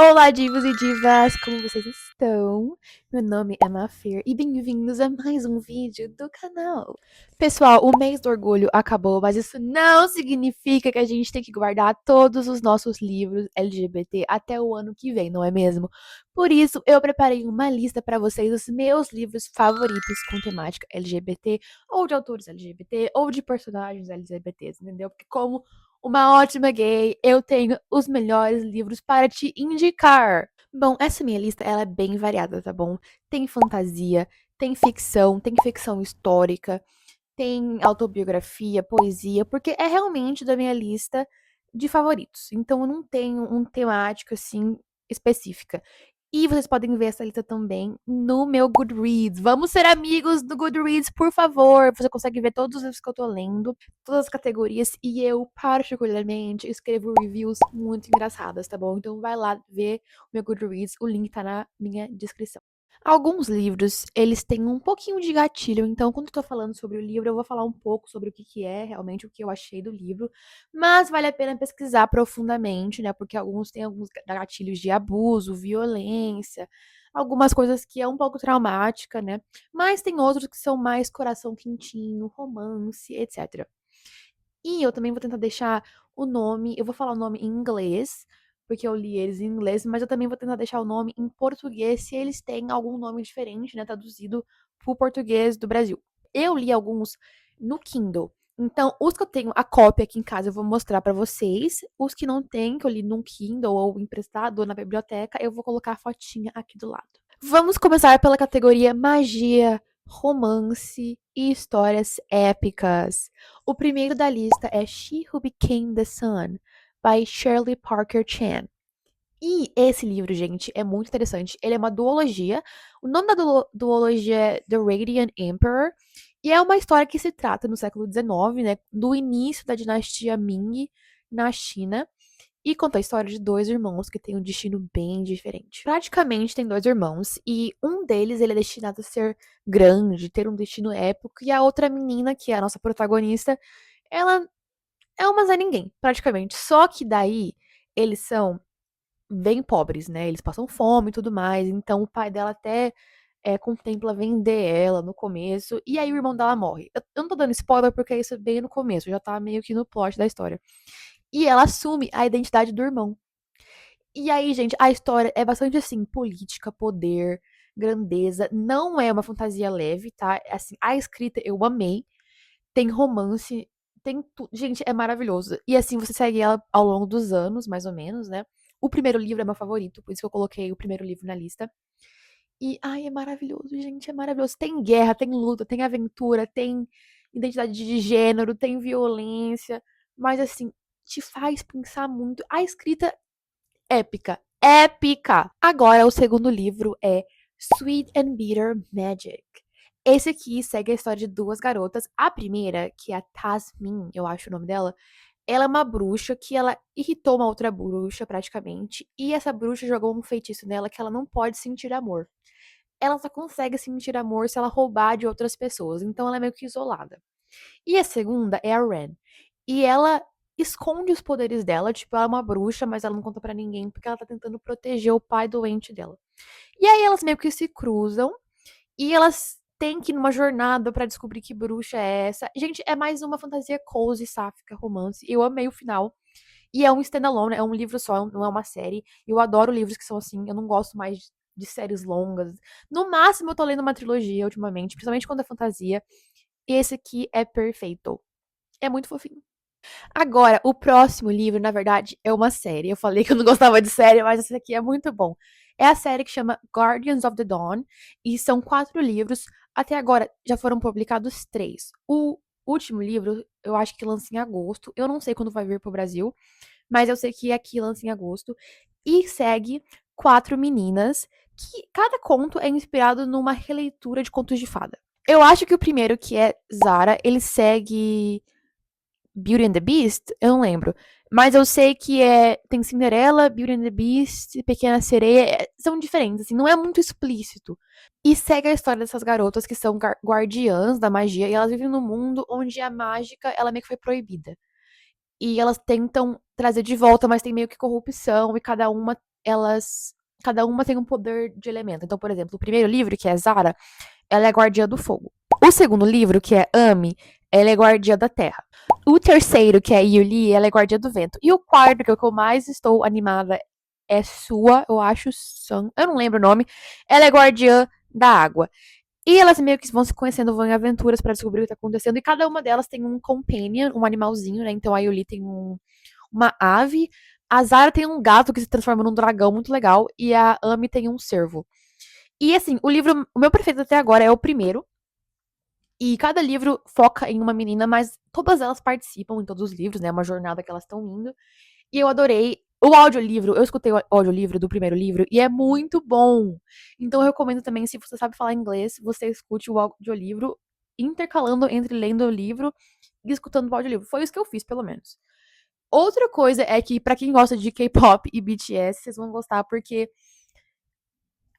Olá, divos e divas! Como vocês estão? Meu nome é Mafir e bem-vindos a mais um vídeo do canal. Pessoal, o mês do orgulho acabou, mas isso não significa que a gente tem que guardar todos os nossos livros LGBT até o ano que vem, não é mesmo? Por isso, eu preparei uma lista para vocês dos meus livros favoritos com temática LGBT, ou de autores LGBT, ou de personagens LGBTs, entendeu? Porque como uma ótima gay, eu tenho os melhores livros para te indicar. Bom, essa minha lista ela é bem variada, tá bom? Tem fantasia, tem ficção histórica, tem autobiografia, poesia, porque é realmente da minha lista de favoritos. Então eu não tenho um temático assim específica. E vocês podem ver essa lista também no meu Goodreads. Vamos ser amigos do Goodreads, por favor. Você consegue ver todos os livros que eu tô lendo, todas as categorias. E eu, particularmente, escrevo reviews muito engraçadas, tá bom? Então vai lá ver o meu Goodreads. O link tá na minha descrição. Alguns livros, eles têm um pouquinho de gatilho, então quando eu tô falando sobre o livro, eu vou falar um pouco sobre o que que é realmente o que eu achei do livro, mas vale a pena pesquisar profundamente, né? Porque alguns têm alguns gatilhos de abuso, violência, algumas coisas que é um pouco traumática, né? Mas tem outros que são mais coração quentinho, romance, etc. E eu também vou tentar deixar o nome, eu vou falar o nome em inglês, porque eu li eles em inglês, mas eu também vou tentar deixar o nome em português, se eles têm algum nome diferente, né, traduzido pro português do Brasil. Eu li alguns no Kindle. Então, os que eu tenho a cópia aqui em casa, eu vou mostrar pra vocês. Os que não tem, que eu li no Kindle ou emprestado ou na biblioteca, eu vou colocar a fotinha aqui do lado. Vamos começar pela categoria magia, romance e histórias épicas. O primeiro da lista é She Who Became the Sun, by Shirley Parker Chan. E esse livro, gente, é muito interessante. Ele é uma duologia. O nome da duologia é The Radiant Emperor. E é uma história que se trata no século XIX, né, do início da dinastia Ming na China. E conta a história de dois irmãos que têm um destino bem diferente. Praticamente tem dois irmãos e um deles ele é destinado a ser grande, ter um destino épico, e a outra menina, que é a nossa protagonista, ela é uma Zé Ninguém, praticamente. Só que daí eles são bem pobres, né? Eles passam fome e tudo mais. Então o pai dela até contempla vender ela no começo. E aí o irmão dela morre. Eu não tô dando spoiler porque isso é bem no começo, já tá meio que no plot da história. E ela assume a identidade do irmão. E aí, gente, a história é bastante assim, política, poder, grandeza. Não é uma fantasia leve, tá? Assim, a escrita eu amei. Tem romance, tem tudo. Gente, é maravilhoso. E assim, você segue ela ao longo dos anos, mais ou menos, né? O primeiro livro é meu favorito, por isso que eu coloquei o primeiro livro na lista. E, ai, é maravilhoso, gente, é maravilhoso. Tem guerra, tem luta, tem aventura, tem identidade de gênero, tem violência, mas assim, te faz pensar muito. A escrita épica, épica. Agora, o segundo livro é Sweet and Bitter Magic. Esse aqui segue a história de duas garotas. A primeira, que é a Tasmin, eu acho o nome dela, ela é uma bruxa que ela irritou uma outra bruxa, praticamente, e essa bruxa jogou um feitiço nela que ela não pode sentir amor. Ela só consegue sentir amor se ela roubar de outras pessoas, então ela é meio que isolada. E a segunda é a Ren. E ela esconde os poderes dela, tipo, ela é uma bruxa, mas ela não conta pra ninguém porque ela tá tentando proteger o pai doente dela. E aí elas meio que se cruzam e elas têm que ir numa jornada pra descobrir que bruxa é essa. Gente, é mais uma fantasia cozy, sáfica, romance. Eu amei o final. E é um standalone, é um livro só, não é uma série. Eu adoro livros que são assim, eu não gosto mais de séries longas. No máximo, eu tô lendo uma trilogia ultimamente, principalmente quando é fantasia. Esse aqui é perfeito. É muito fofinho. Agora, o próximo livro, na verdade, é uma série. Eu falei que eu não gostava de série, mas esse aqui é muito bom. É a série que chama Guardians of the Dawn, e são 4 livros. Até agora já foram publicados 3. O último livro, eu acho que lança em agosto. Eu não sei quando vai vir pro Brasil, mas eu sei que aqui lança em agosto. E segue 4 meninas, que cada conto é inspirado numa releitura de contos de fada. Eu acho que o primeiro, que é Zara, ele segue Beauty and the Beast? Eu não lembro. Mas eu sei que tem Cinderela, Beauty and the Beast, Pequena Sereia. São diferentes, assim, não é muito explícito. E segue a história dessas garotas que são guardiãs da magia e elas vivem num mundo onde a mágica, ela meio que foi proibida. E elas tentam trazer de volta, mas tem meio que corrupção e cada uma elas cada uma tem um poder de elemento. Então, por exemplo, o primeiro livro, que é Zara, ela é guardiã do fogo. O segundo livro, que é Ami, ela é guardiã da terra. O terceiro, que é Yuli, ela é guardiã do vento. E o quarto, que é o que eu mais estou animada, é Sua, eu acho, Sun, eu não lembro o nome. Ela é guardiã da água. E elas meio que vão se conhecendo, vão em aventuras para descobrir o que tá acontecendo. E cada uma delas tem um companion, um animalzinho, né? Então a Yuli tem uma ave. A Zara tem um gato que se transforma num dragão muito legal. E a Ami tem um cervo. E assim, o meu preferido até agora é o primeiro. E cada livro foca em uma menina, mas todas elas participam em todos os livros, né? É uma jornada que elas estão indo. E eu adorei o audiolivro. Eu escutei o audiolivro do primeiro livro e é muito bom. Então eu recomendo também, se você sabe falar inglês, você escute o audiolivro intercalando entre lendo o livro e escutando o audiolivro. Foi isso que eu fiz, pelo menos. Outra coisa é que, pra quem gosta de K-pop e BTS, vocês vão gostar, porque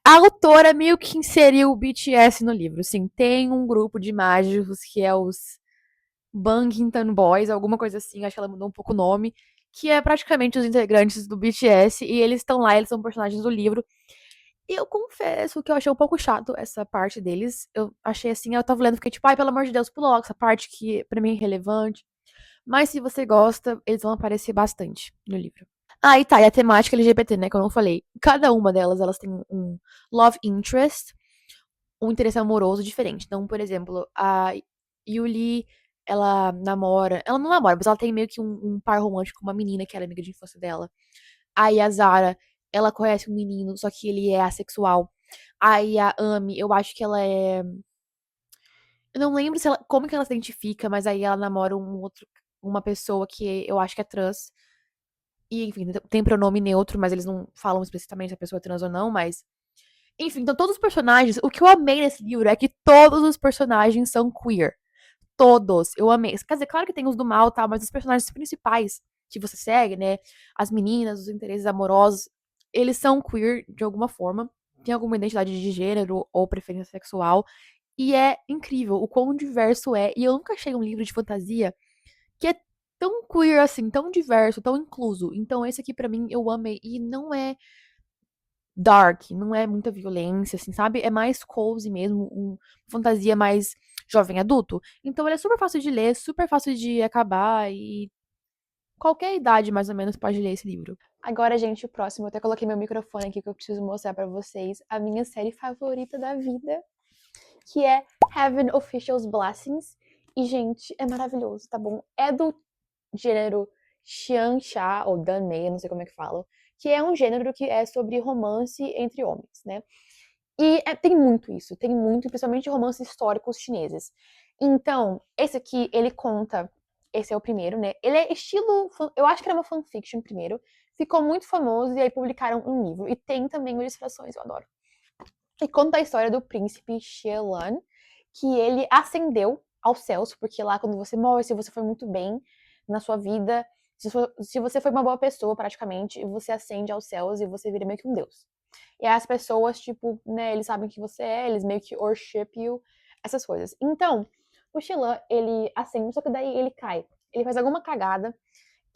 a autora meio que inseriu o BTS no livro. Assim, tem um grupo de mágicos que é os Bangtan Boys, alguma coisa assim, acho que ela mudou um pouco o nome, que é praticamente os integrantes do BTS, e eles estão lá, eles são personagens do livro. E eu confesso que eu achei um pouco chato essa parte deles. Eu achei assim, eu tava lendo, fiquei tipo, ai, pelo amor de Deus, pula logo essa parte que pra mim é irrelevante. Mas se você gosta, eles vão aparecer bastante no livro. Ah, e tá, e a temática LGBT, né, que eu não falei. Cada uma delas, elas têm um love interest, um interesse amoroso diferente. Então, por exemplo, a Yuli, ela não namora, mas ela tem meio que um par romântico com uma menina que era amiga de infância dela. Aí a Zara, ela conhece um menino, só que ele é assexual. Aí a Ami, eu acho que ela é. Eu não lembro como que ela se identifica, mas aí ela namora uma pessoa que eu acho que é trans. E, enfim, tem pronome neutro, mas eles não falam explicitamente se a pessoa é trans ou não, mas. Enfim, então todos os personagens. O que eu amei nesse livro é que todos os personagens são queer. Todos. Eu amei. Quer dizer, claro que tem os do mal, tá? Mas os personagens principais que você segue, né? As meninas, os interesses amorosos, eles são queer de alguma forma. Tem alguma identidade de gênero ou preferência sexual. E é incrível o quão diverso é. E eu nunca achei um livro de fantasia que é tão queer assim, tão diverso, tão incluso. Então esse aqui pra mim eu amei. E não é dark, não é muita violência, assim, sabe? É mais cozy mesmo, fantasia mais jovem adulto. Então ele é super fácil de ler, super fácil de acabar e qualquer idade mais ou menos pode ler esse livro. Agora, gente, o próximo, eu até coloquei meu microfone aqui que eu preciso mostrar pra vocês a minha série favorita da vida, que é Heaven Official's Blessings. E, gente, é maravilhoso, tá bom? É do gênero Xianxia, ou Danmei, não sei como é que fala, que é um gênero que é sobre romance entre homens, né? E tem muito isso, tem muito, principalmente romances históricos chineses. Então, esse aqui, ele conta, esse é o primeiro, né? Ele é estilo, eu acho que era uma fanfiction primeiro, ficou muito famoso e aí publicaram um livro. E tem também ilustrações, eu adoro. E conta a história do príncipe Xielan, que ele ascendeu aos céus, porque lá quando você morre, se você foi muito bem na sua vida, se você foi uma boa pessoa praticamente, você ascende aos céus e você vira meio que um deus. E aí as pessoas, tipo, né, eles sabem que você é, eles meio que worship you, essas coisas. Então, o Xielan, ele ascende, só que daí ele cai. Ele faz alguma cagada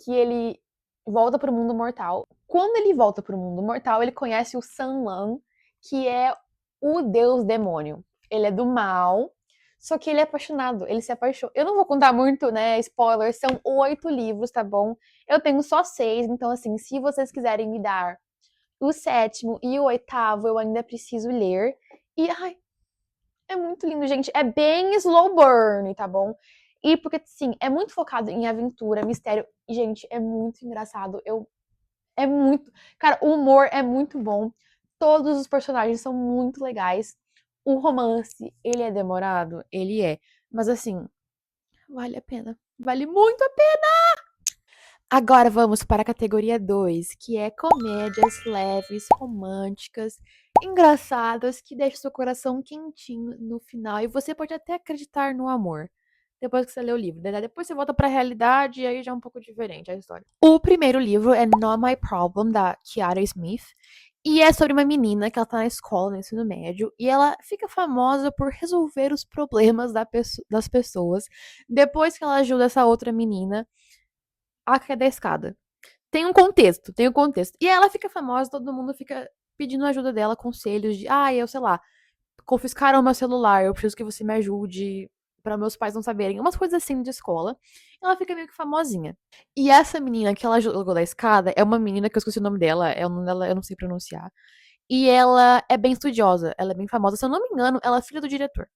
que ele volta pro mundo mortal. Quando ele volta pro mundo mortal, ele conhece o Sanlan, que é o deus demônio. Ele é do mal, só que ele é apaixonado, ele se apaixona. Eu não vou contar muito, né? Spoilers, são 8 livros, tá bom? Eu tenho só 6, então assim, se vocês quiserem me dar o sétimo e o oitavo, eu ainda preciso ler. E ai, é muito lindo, gente. É bem slow burn, tá bom? E porque, sim, é muito focado em aventura, mistério. E, gente, é muito engraçado. É muito. Cara, o humor é muito bom. Todos os personagens são muito legais. O romance, ele é demorado? Ele é. Mas, assim, vale a pena. Vale muito a pena. Agora vamos para a categoria 2, que é comédias leves, românticas, engraçadas, que deixam seu coração quentinho no final. E você pode até acreditar no amor. Depois que você lê o livro, né? Depois você volta para a realidade e aí já é um pouco diferente a história. O primeiro livro é Not My Problem, da Kiara Smith. E é sobre uma menina que ela tá na escola, no ensino médio, e ela fica famosa por resolver os problemas das pessoas depois que ela ajuda essa outra menina a cair da escada. tem um contexto. E aí ela fica famosa, todo mundo fica pedindo ajuda dela, conselhos de, eu sei lá, confiscaram meu celular, eu preciso que você me ajude para meus pais não saberem. Umas coisas assim de escola. Ela fica meio que famosinha. E essa menina que ela jogou da escada é uma menina que eu esqueci o nome dela, é o nome dela, eu não sei pronunciar. E ela é bem estudiosa, ela é bem famosa. Se eu não me engano, ela é filha do diretor.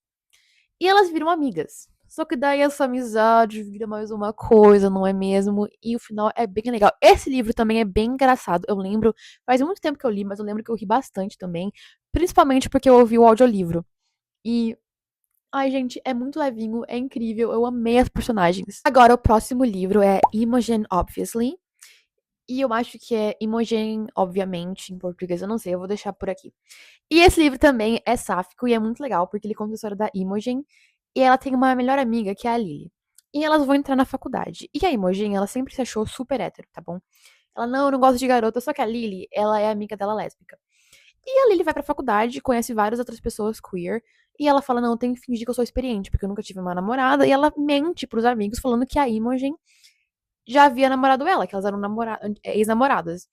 E elas viram amigas. Só que daí essa amizade vira mais uma coisa, não é mesmo? E o final é bem legal. Esse livro também é bem engraçado. Eu lembro, faz muito tempo que eu li, mas eu lembro que eu ri bastante também. Principalmente porque eu ouvi o audiolivro. E, ai, gente, é muito levinho, é incrível. Eu amei as personagens. Agora, o próximo livro é Imogen Obviously. E eu acho que é Imogen, obviamente, em português, eu não sei, eu vou deixar por aqui. E esse livro também é sáfico e é muito legal, porque ele conta a história da Imogen e ela tem uma melhor amiga, que é a Lily. E elas vão entrar na faculdade. E a Imogen, ela sempre se achou super hétero, tá bom? Ela, não, eu não gosto de garota, só que a Lily, ela é amiga dela lésbica. E a Lily vai pra faculdade, conhece várias outras pessoas queer, e ela fala, não, eu tenho que fingir que eu sou experiente, porque eu nunca tive uma namorada, e ela mente pros amigos, falando que a Imogen já havia namorado ela, que elas eram ex-namoradas.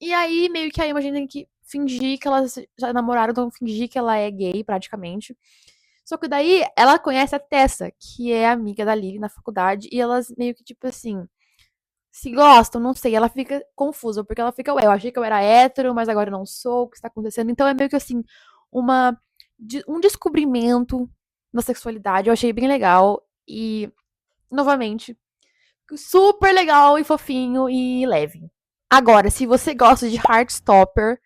E aí, meio que a Imogen tem que fingir que elas já namoraram, então fingir que ela é gay, praticamente. Só que daí, ela conhece a Tessa, que é amiga da Lily na faculdade, e elas meio que, tipo assim, se gostam, não sei. Ela fica confusa, porque ela fica, ué, eu achei que eu era hétero, mas agora eu não sou, o que está acontecendo? Então é meio que, assim, uma, um descobrimento da sexualidade. Eu achei bem legal, e, novamente, super legal e fofinho e leve. Agora, se você gosta de Heartstopper,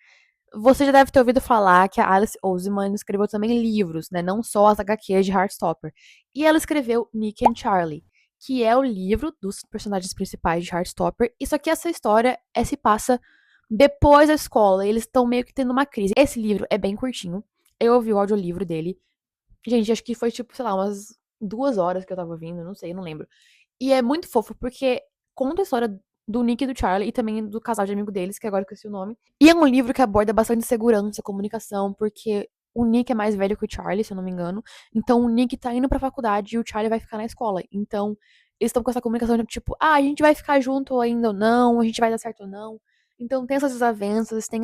você já deve ter ouvido falar que a Alice Oseman escreveu também livros, né? Não só as HQs de Heartstopper. E ela escreveu Nick and Charlie, que é o livro dos personagens principais de Heartstopper. E só que essa história se passa depois da escola. Eles estão meio que tendo uma crise. Esse livro é bem curtinho. Eu ouvi o audiolivro dele. Gente, acho que foi tipo, sei lá, umas 2 horas que eu tava ouvindo, não sei, não lembro. E é muito fofo, porque conta a história do Nick e do Charlie e também do casal de amigo deles, que agora eu esqueci o nome. E é um livro que aborda bastante segurança, comunicação, porque o Nick é mais velho que o Charlie, se eu não me engano. Então o Nick tá indo pra faculdade e o Charlie vai ficar na escola. Então eles estão com essa comunicação de tipo, a gente vai ficar junto ainda ou não, a gente vai dar certo ou não. Então tem essas desavenças, tem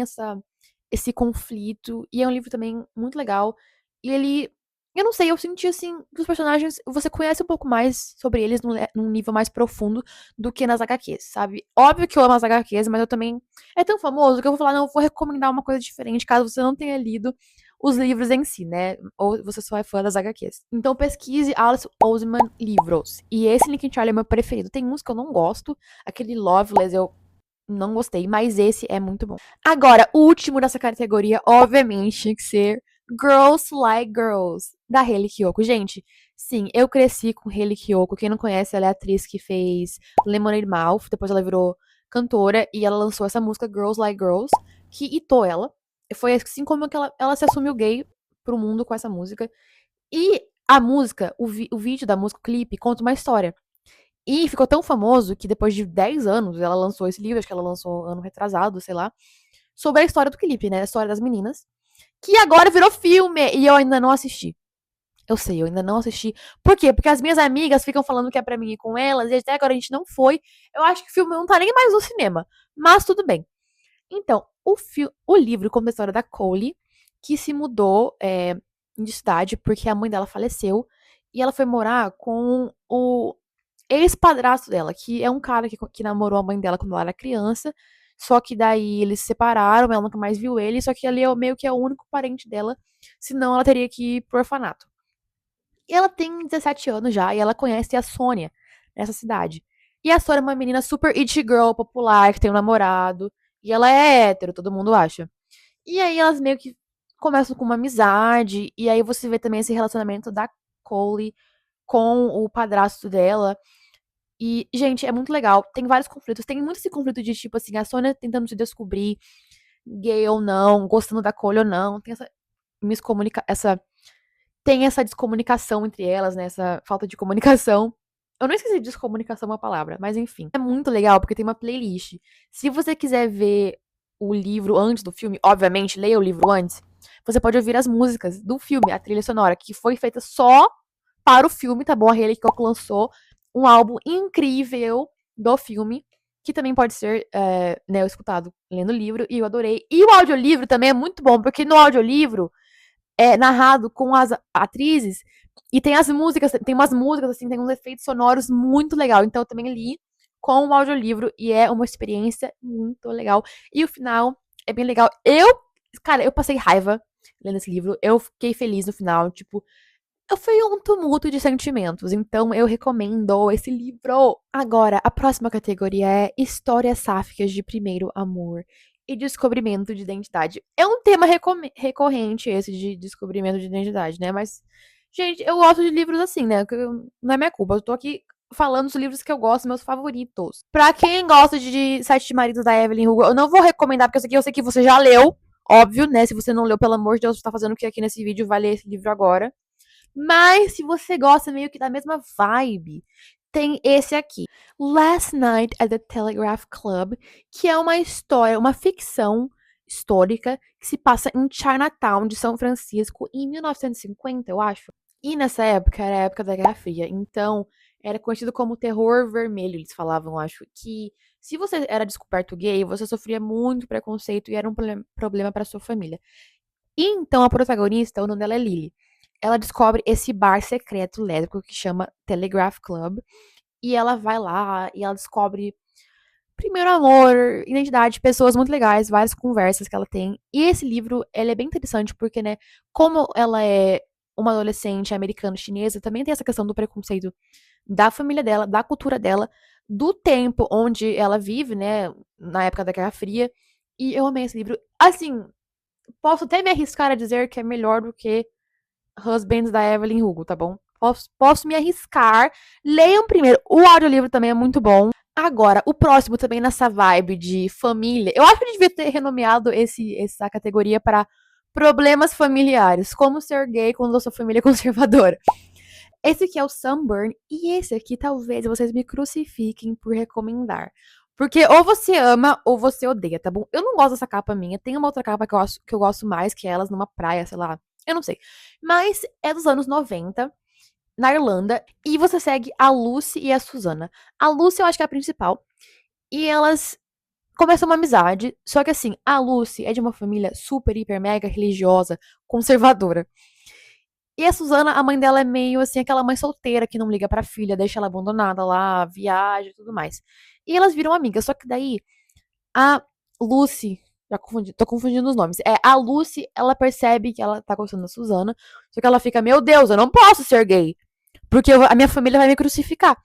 esse conflito. E é um livro também muito legal. E ele eu não sei, eu senti assim que os personagens, você conhece um pouco mais sobre eles num nível mais profundo do que nas HQs, sabe? Óbvio que eu amo as HQs, mas eu também. É tão famoso que eu vou falar, não, eu vou recomendar uma coisa diferente caso você não tenha lido os livros em si, né? Ou você só é fã das HQs. Então pesquise Alice Oseman livros. E esse Nick and Charlie é meu preferido. Tem uns que eu não gosto, aquele Loveless eu não gostei, mas esse é muito bom. Agora, o último dessa categoria, obviamente, tinha que ser Girls Like Girls, da Hayley Kiyoko. Gente, sim, eu cresci com Hayley Kiyoko. Quem não conhece, ela é a atriz que fez Lemonade Mouth, depois ela virou cantora e ela lançou essa música Girls Like Girls, que hitou ela. Foi assim como que ela se assumiu gay pro mundo com essa música. E a música, o vídeo da música, o clipe, conta uma história. E ficou tão famoso que depois de 10 anos ela lançou esse livro, acho que ela lançou ano retrasado, sei lá, sobre a história do clipe, né? A história das meninas. Que agora virou filme e eu ainda não assisti. Eu sei, eu ainda não assisti. Por quê? Porque as minhas amigas ficam falando que é pra mim ir com elas, e até agora a gente não foi. Eu acho que o filme não tá nem mais no cinema. Mas tudo bem. Então, o livro conta a história da Coley, que se mudou de cidade porque a mãe dela faleceu. E ela foi morar com o ex-padrasto dela, que é um cara que namorou a mãe dela quando ela era criança. Só que daí eles se separaram, ela nunca mais viu ele, só que ele é meio que é o único parente dela, senão ela teria que ir pro orfanato. E ela tem 17 anos já, e ela conhece a Sônia nessa cidade. E a Sônia é uma menina super it girl, popular, que tem um namorado, e ela é hétero, todo mundo acha. E aí elas meio que começam com uma amizade, e aí você vê também esse relacionamento da Coley com o padrasto dela. E, gente, é muito legal. Tem vários conflitos. Tem muito esse conflito de, tipo assim, a Sônia tentando se descobrir gay ou não, gostando da Cole ou não. Tem essa tem essa descomunicação entre elas, né? Essa falta de comunicação. Eu não esqueci de descomunicação é uma palavra, mas enfim. É muito legal porque tem uma playlist. Se você quiser ver o livro antes do filme, obviamente, leia o livro antes. Você pode ouvir as músicas do filme, a trilha sonora, que foi feita só para o filme, tá bom? A Hayley Kiyoko lançou um álbum incrível do filme, que também pode ser, né, escutado lendo o livro, e eu adorei. E o audiolivro também é muito bom, porque no audiolivro é narrado com as atrizes e tem as músicas, tem umas músicas, assim, tem uns efeitos sonoros muito legal. Então eu também li com o audiolivro e é uma experiência muito legal. E o final é bem legal. Cara, eu passei raiva lendo esse livro. Eu fiquei feliz no final, tipo, foi um tumulto de sentimentos, então eu recomendo esse livro. Agora, a próxima categoria é Histórias Sáficas de Primeiro Amor e Descobrimento de Identidade. É um tema recorrente esse de descobrimento de identidade, né? Mas, gente, eu gosto de livros assim, né? Não é minha culpa, eu tô aqui falando dos livros que eu gosto, meus favoritos. Pra quem gosta de Sete Maridos da Evelyn Hugo, eu não vou recomendar, porque eu sei que você já leu, óbvio, né? Se você não leu, pelo amor de Deus, você tá fazendo o que aqui nesse vídeo, vai ler esse livro agora. Mas se você gosta meio que da mesma vibe, tem esse aqui, Last Night at the Telegraph Club, que é uma história, uma ficção histórica que se passa em Chinatown de São Francisco em 1950, eu acho. E nessa época era a época da Guerra Fria, então era conhecido como terror vermelho, eles falavam, eu acho, que se você era descoberto gay, você sofria muito preconceito e era um problema para sua família. E então a protagonista, o nome dela é Lily. Ela descobre esse bar secreto lésbico que chama Telegraph Club. E ela vai lá e ela descobre primeiro amor, identidade, pessoas muito legais, várias conversas que ela tem. E esse livro, ele é bem interessante porque, né, como ela é uma adolescente americana-chinesa, também tem essa questão do preconceito da família dela, da cultura dela, do tempo onde ela vive, né, na época da Guerra Fria. E eu amei esse livro. Assim, posso até me arriscar a dizer que é melhor do que Husbands da Evelyn Hugo, tá bom? Posso me arriscar. Leiam primeiro. O audiolivro também é muito bom. Agora, o próximo também nessa vibe de família. Eu acho que eu devia ter renomeado essa categoria para problemas familiares. Como ser gay quando a sua família é conservadora. Esse aqui é o Sunburn. E esse aqui talvez vocês me crucifiquem por recomendar. Porque ou você ama ou você odeia, tá bom? Eu não gosto dessa capa minha. Tem uma outra capa que eu gosto mais, que é elas numa praia, sei lá. Eu não sei. Mas é dos anos 90, na Irlanda. E você segue a Lucy e a Susana. A Lucy eu acho que é a principal. E elas começam uma amizade. Só que assim, a Lucy é de uma família super, hiper, mega religiosa, conservadora. E a Susana, a mãe dela é meio assim, aquela mãe solteira que não liga pra filha, deixa ela abandonada lá, viaja e tudo mais. E elas viram amigas, só que daí a Lucy, já confundi, tô confundindo os nomes. A Lucy, ela percebe que ela tá gostando da Susana, só que ela fica, meu Deus, eu não posso ser gay, porque a minha família vai me crucificar.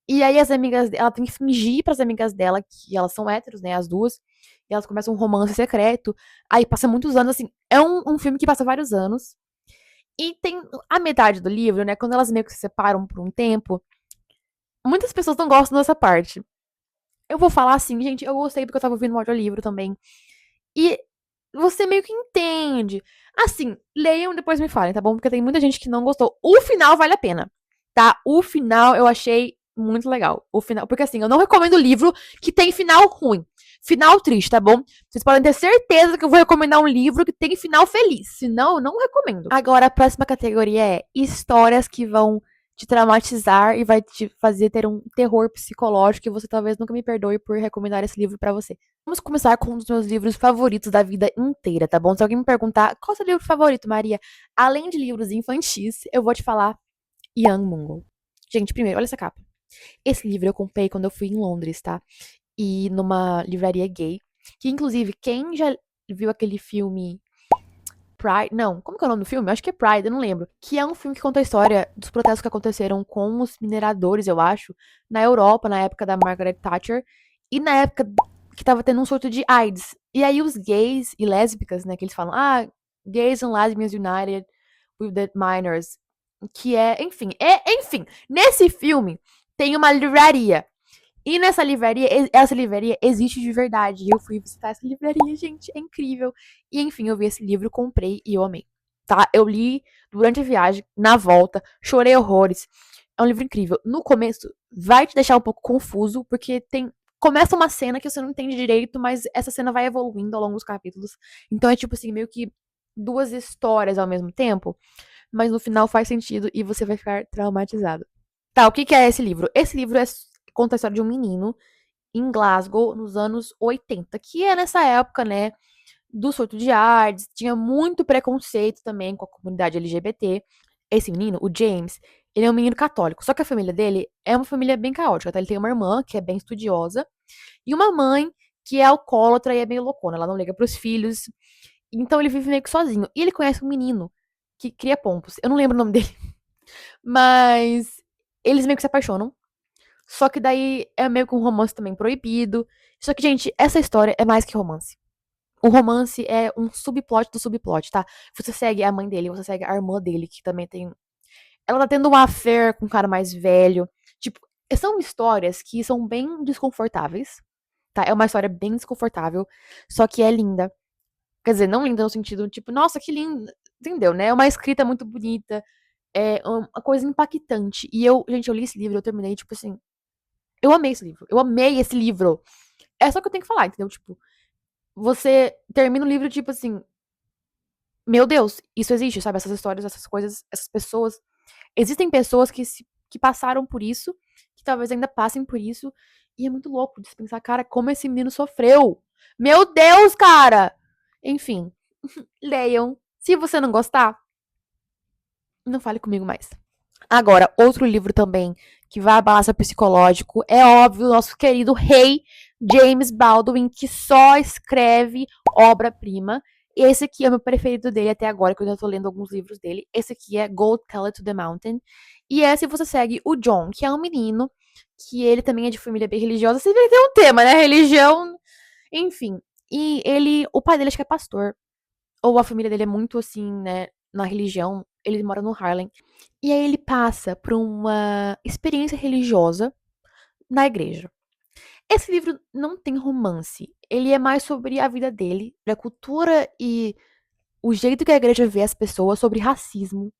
E aí as amigas, ela tem que fingir pras amigas dela que elas são héteros, né, as duas, e elas começam um romance secreto. Aí passa muitos anos, assim, é um filme que passa vários anos. E tem a metade do livro, né? Quando elas meio que se separam por um tempo, muitas pessoas não gostam dessa parte. Eu vou falar assim, gente, eu gostei porque eu tava ouvindo um audiolivro também. E você meio que entende. Assim, leiam e depois me falem, tá bom? Porque tem muita gente que não gostou. O final vale a pena, tá? O final eu achei muito legal. O final, porque assim, eu não recomendo livro que tem final ruim. Final triste, tá bom? Vocês podem ter certeza que eu vou recomendar um livro que tem final feliz. Senão, eu não recomendo. Agora, a próxima categoria é histórias que vão te traumatizar e vai te fazer ter um terror psicológico e você talvez nunca me perdoe por recomendar esse livro pra você. Vamos começar com um dos meus livros favoritos da vida inteira, tá bom? Se alguém me perguntar qual é o seu livro favorito, Maria, além de livros infantis, eu vou te falar Young Mungo. Gente, primeiro, olha essa capa. Esse livro eu comprei quando eu fui em Londres, tá? E numa livraria gay. Que, inclusive, quem já viu aquele filme Pride. Não, como que é o nome do filme? Eu acho que é Pride, eu não lembro. Que é um filme que conta a história dos protestos que aconteceram com os mineradores, eu acho, na Europa, na época da Margaret Thatcher. E na época que tava tendo um surto de AIDS. E aí os gays e lésbicas, né, que eles falam, gays and lesbians united with the minors. Que é, enfim, nesse filme tem uma livraria. E nessa livraria, essa livraria existe de verdade. E eu fui visitar essa livraria, gente, é incrível. E enfim, eu vi esse livro, comprei e eu amei. Tá? Eu li durante a viagem, na volta, chorei horrores. É um livro incrível. No começo, vai te deixar um pouco confuso, porque começa uma cena que você não entende direito, mas essa cena vai evoluindo ao longo dos capítulos. Então é tipo assim, meio que duas histórias ao mesmo tempo, mas no final faz sentido e você vai ficar traumatizado. Tá, o que é esse livro? Esse livro conta a história de um menino em Glasgow nos anos 80, que é nessa época, né, do surto de AIDS, tinha muito preconceito também com a comunidade LGBT. Esse menino, o James, ele é um menino católico, só que a família dele é uma família bem caótica, tá? Ele tem uma irmã que é bem estudiosa e uma mãe que é alcoólatra e é meio loucona, ela não liga pros filhos, então ele vive meio que sozinho. E ele conhece um menino que cria pompos, eu não lembro o nome dele, mas eles meio que se apaixonam. Só que daí é meio que um romance também proibido. Só que, gente, essa história é mais que romance. O romance é um subplot do subplot, tá? Você segue a mãe dele, você segue a irmã dele, que também tem. Ela tá tendo uma affair com um cara mais velho. Tipo, são histórias que são bem desconfortáveis, tá? É uma história bem desconfortável, só que é linda. Quer dizer, não linda no sentido, tipo, nossa, que linda. Entendeu, né? É uma escrita muito bonita, é uma coisa impactante. E eu, gente, eu li esse livro, eu terminei, tipo assim. Eu amei esse livro. Eu amei esse livro. É só que eu tenho que falar, entendeu? Tipo, você termina o livro, tipo assim, meu Deus, isso existe, sabe? Essas histórias, essas coisas, essas pessoas. Existem pessoas que passaram por isso, que talvez ainda passem por isso. E é muito louco de se pensar, cara, como esse menino sofreu. Meu Deus, cara! Enfim, leiam. Se você não gostar, não fale comigo mais. Agora, outro livro também que vai abalar seu psicológico é óbvio, o nosso querido rei James Baldwin, que só escreve obra-prima. Esse aqui é o meu preferido dele até agora, que eu ainda tô lendo alguns livros dele. Esse aqui é Gold Color to the Mountain. E esse você segue o John, que é um menino que ele também é de família bem religiosa. Você vê que tem um tema, né? Religião, enfim. E ele, o pai dele acho que é pastor, ou a família dele é muito assim, né, na religião. Ele mora no Harlem. E aí ele passa por uma experiência religiosa na igreja. Esse livro não tem romance. Ele é mais sobre a vida dele, a cultura e o jeito que a igreja vê as pessoas, sobre racismo.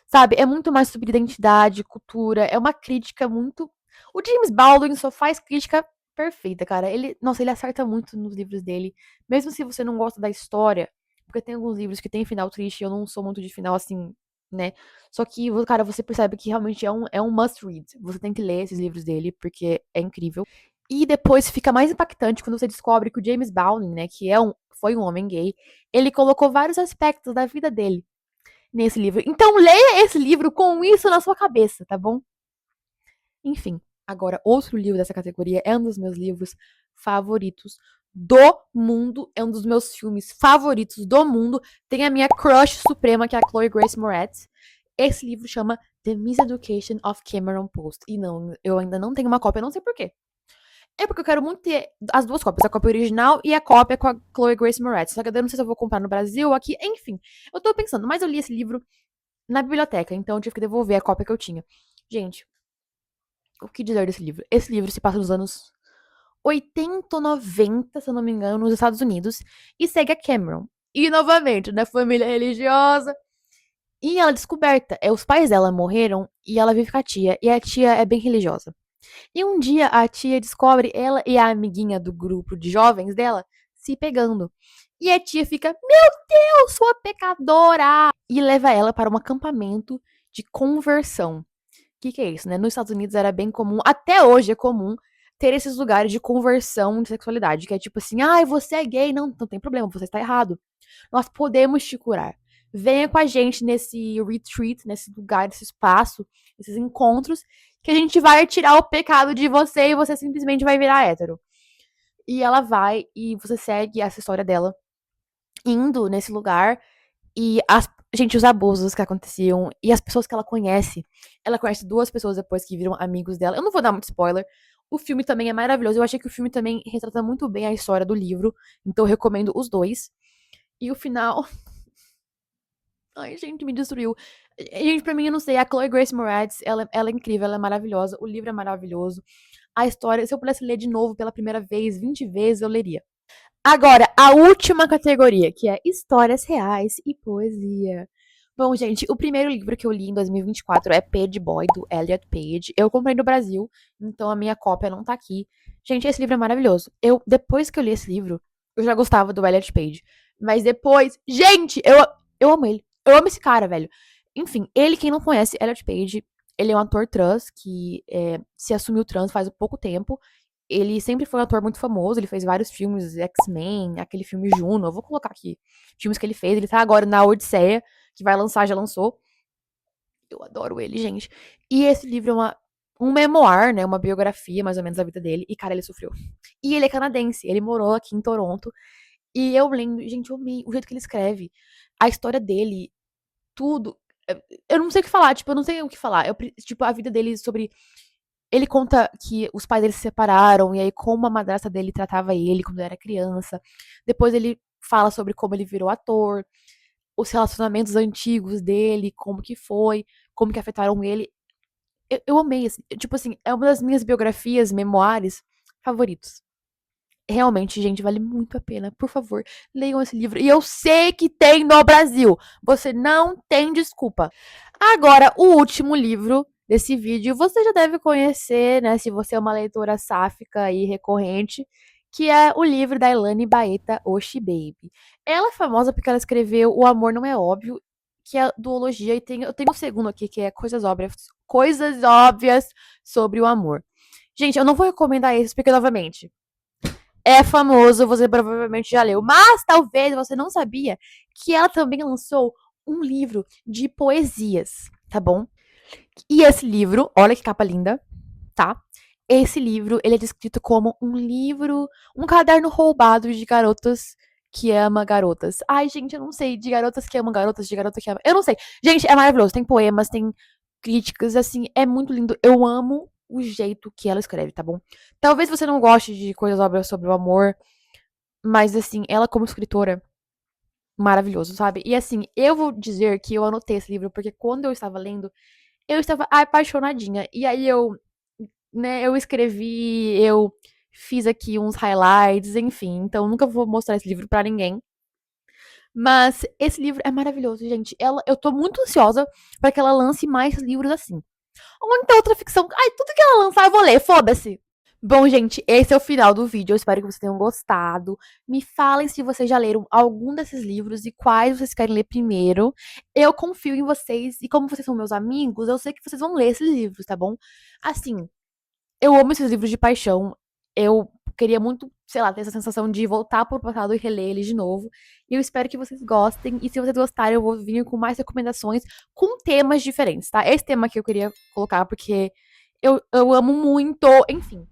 Sabe? É muito mais sobre identidade, cultura. É uma crítica muito. O James Baldwin só faz crítica perfeita, cara. Ele, nossa, ele acerta muito nos livros dele. Mesmo se você não gosta da história, porque tem alguns livros que tem final triste, eu não sou muito de final assim, né? Só que, cara, você percebe que realmente é um must read. Você tem que ler esses livros dele, porque é incrível. E depois fica mais impactante quando você descobre que o James Baldwin, né, que foi um homem gay, ele colocou vários aspectos da vida dele nesse livro. Então leia esse livro com isso na sua cabeça, tá bom? Enfim, agora outro livro dessa categoria é um dos meus livros favoritos do mundo, é um dos meus filmes favoritos do mundo. Tem a minha crush suprema, que é a Chloe Grace Moretz. Esse livro chama The Miseducation of Cameron Post. E não, eu ainda não tenho uma cópia, não sei porquê. É porque eu quero muito ter as duas cópias, a cópia original e a cópia com a Chloe Grace Moretz. Só que eu não sei se eu vou comprar no Brasil ou aqui, enfim. Eu tô pensando, mas eu li esse livro na biblioteca, então eu tive que devolver a cópia que eu tinha. Gente, o que dizer desse livro? Esse livro se passa nos anos 80 ou 90, se eu não me engano, nos Estados Unidos, e segue a Cameron. E novamente, né, família religiosa. E ela é descoberta. Os pais dela morreram e ela vive com a tia. E a tia é bem religiosa. E um dia a tia descobre ela e a amiguinha do grupo de jovens dela se pegando. E a tia fica, meu Deus, sua pecadora! E leva ela para um acampamento de conversão. O que é isso, né? Nos Estados Unidos era bem comum, até hoje é comum, ter esses lugares de conversão de sexualidade. Que é tipo assim, ai, você é gay, não tem problema, você está errado. Nós podemos te curar. Venha com a gente nesse retreat, nesse lugar, nesse espaço, esses encontros, que a gente vai tirar o pecado de você e você simplesmente vai virar hétero. E ela vai e você segue essa história dela indo nesse lugar e gente, os abusos que aconteciam e as pessoas que ela conhece. Ela conhece duas pessoas depois que viram amigos dela. Eu não vou dar muito spoiler. O filme também é maravilhoso. Eu achei que o filme também retrata muito bem a história do livro. Então eu recomendo os dois. E o final. Ai, gente, me destruiu. Gente, pra mim, eu não sei. A Chloe Grace Moretz, ela é incrível, ela é maravilhosa. O livro é maravilhoso. A história, se eu pudesse ler de novo pela primeira vez, 20 vezes, eu leria. Agora, a última categoria, que é histórias reais e poesia. Bom, gente, o primeiro livro que eu li em 2024 é Page Boy, do Elliot Page. Eu comprei no Brasil, então a minha cópia não tá aqui. Gente, esse livro é maravilhoso. Depois que eu li esse livro, eu já gostava do Elliot Page. Mas depois, gente, eu amo ele. Eu amo esse cara, velho. Enfim, ele, quem não conhece, Elliot Page, ele é um ator trans que se assumiu trans faz pouco tempo. Ele sempre foi um ator muito famoso, ele fez vários filmes, X-Men, aquele filme Juno, eu vou colocar aqui filmes que ele fez. Ele tá agora na Odisseia, que vai lançar, já lançou. Eu adoro ele, gente. E esse livro é um memoir, né? Uma biografia, mais ou menos, da vida dele. E, cara, ele sofreu. E ele é canadense, ele morou aqui em Toronto. E eu lembro, gente, eu amei o jeito que ele escreve. A história dele, tudo. Eu não sei o que falar, tipo, eu não sei o que falar. Tipo, a vida dele sobre. Ele conta que os pais dele se separaram, e aí como a madrasta dele tratava ele quando ele era criança. Depois ele fala sobre como ele virou ator, os relacionamentos antigos dele, como que foi, como que afetaram ele. Eu amei, assim, tipo assim, é uma das minhas biografias, memoirs favoritos. Realmente, gente, vale muito a pena. Por favor, leiam esse livro. E eu sei que tem no Brasil. Você não tem desculpa. Agora, o último livro desse vídeo, você já deve conhecer, né? Se você é uma leitora sáfica e recorrente, que é o livro da Elane Baeta, Oshi Baby. Ela é famosa porque ela escreveu O Amor Não É Óbvio, que é duologia, e eu tenho um segundo aqui, que é Coisas Óbvias sobre o Amor. Gente, eu não vou recomendar esse, porque, novamente, é famoso, você provavelmente já leu, mas talvez você não sabia que ela também lançou um livro de poesias, tá bom? E esse livro, olha que capa linda, tá? Esse livro, ele é descrito como um livro, um caderno roubado de garotas que ama garotas. Ai, gente, eu não sei, de garotas que amam garotas, de garota que ama. Eu não sei. Gente, é maravilhoso. Tem poemas, tem críticas, assim, é muito lindo. Eu amo o jeito que ela escreve, tá bom? Talvez você não goste de coisas óbvias sobre o amor, mas, assim, ela como escritora, maravilhoso, sabe? E, assim, eu vou dizer que eu anotei esse livro porque quando eu estava lendo, eu estava apaixonadinha. E aí eu escrevi, eu fiz aqui uns highlights, enfim. Então, nunca vou mostrar esse livro pra ninguém. Mas esse livro é maravilhoso, gente. Eu tô muito ansiosa pra que ela lance mais livros assim. Ou então outra ficção. Ai, tudo que ela lançar eu vou ler, foda-se. Bom, gente, esse é o final do vídeo. Eu espero que vocês tenham gostado. Me falem se vocês já leram algum desses livros e quais vocês querem ler primeiro. Eu confio em vocês e como vocês são meus amigos, eu sei que vocês vão ler esses livros, tá bom? Assim, eu amo esses livros de paixão. Eu queria muito, sei lá, ter essa sensação de voltar pro passado e reler eles de novo. E eu espero que vocês gostem. E se vocês gostarem, eu vou vir com mais recomendações com temas diferentes, tá? Esse tema que eu queria colocar porque eu amo muito. Enfim.